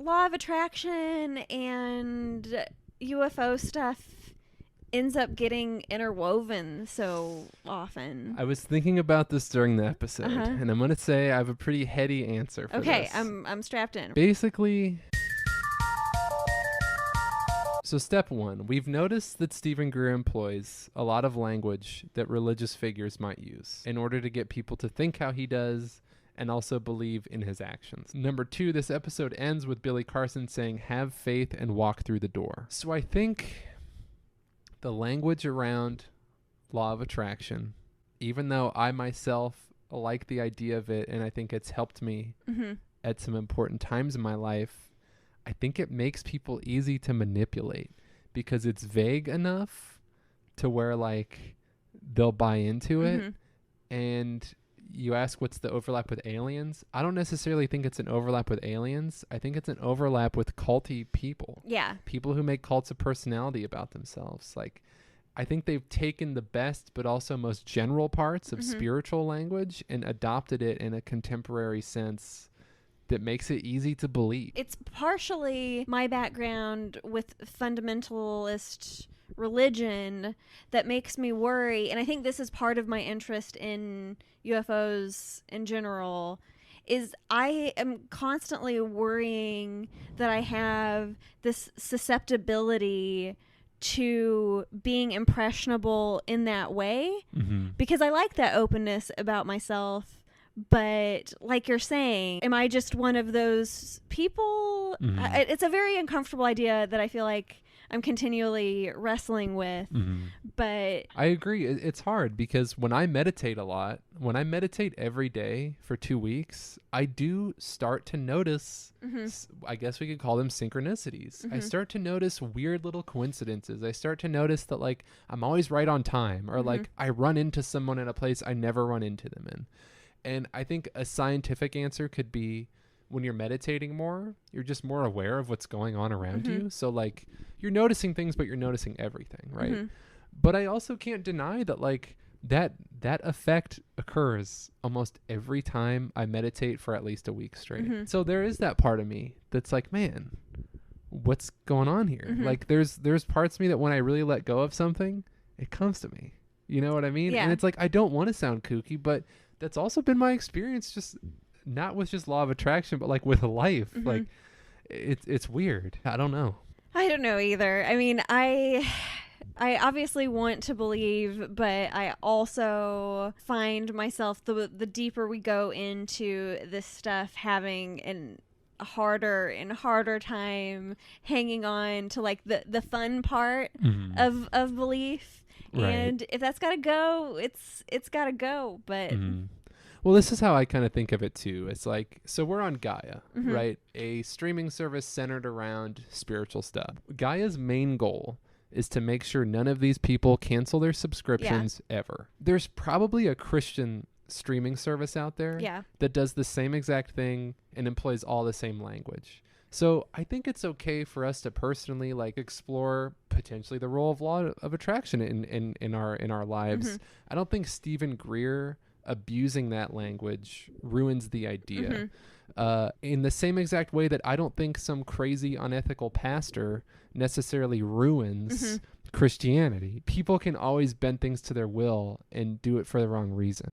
law of attraction and UFO stuff ends up getting interwoven so often? I was thinking about this during the episode, and I'm going to say I have a pretty heady answer for this. Okay, I'm strapped in. Basically, so step one, we've noticed that Steven Greer employs a lot of language that religious figures might use in order to get people to think how he does and also believe in his actions. Number two, this episode ends with Billy Carson saying, "Have faith and walk through the door." So I think the language around law of attraction, even though I myself like the idea of it and I think it's helped me at some important times in my life, I think it makes people easy to manipulate because it's vague enough to where like they'll buy into it. And you ask what's the overlap with aliens? I don't necessarily think it's an overlap with aliens. I think it's an overlap with culty people. Yeah. People who make cults of personality about themselves. Like, I think they've taken the best but also most general parts of spiritual language and adopted it in a contemporary sense that makes it easy to believe. It's partially my background with fundamentalist religion that makes me worry, and I think this is part of my interest in UFOs in general, is I am constantly worrying that I have this susceptibility to being impressionable in that way, because I like that openness about myself. But like you're saying, am I just one of those people? It's a very uncomfortable idea that I feel like I'm continually wrestling with. But I agree. It's hard because when I meditate a lot, when I meditate every day for 2 weeks, I do start to notice, I guess we could call them synchronicities. I start to notice weird little coincidences. I start to notice that like I'm always right on time, or like I run into someone in a place I never run into them in. And I think a scientific answer could be when you're meditating more, you're just more aware of what's going on around you. So like you're noticing things, but you're noticing everything, right? But I also can't deny that like that effect occurs almost every time I meditate for at least a week straight. So there is that part of me that's like, man, what's going on here? Like there's parts of me that when I really let go of something, it comes to me. You know what I mean? Yeah. And it's like, I don't want to sound kooky, but that's also been my experience, just not with just law of attraction, but like with life. Like it's weird. I don't know. I don't know either. I mean, I obviously want to believe, but I also find myself the deeper we go into this stuff having a harder and harder time hanging on to like the fun part of belief. Right. And if that's got to go, it's got to go. But well, this is how I kind of think of it too. It's like, so we're on Gaia, right? A streaming service centered around spiritual stuff. Gaia's main goal is to make sure none of these people cancel their subscriptions ever. There's probably a Christian streaming service out there that does the same exact thing and employs all the same language. So I think it's okay for us to personally like explore potentially the role of law of attraction in our lives. I don't think Steven Greer abusing that language ruins the idea. In the same exact way that I don't think some crazy unethical pastor necessarily ruins Christianity. People can always bend things to their will and do it for the wrong reason.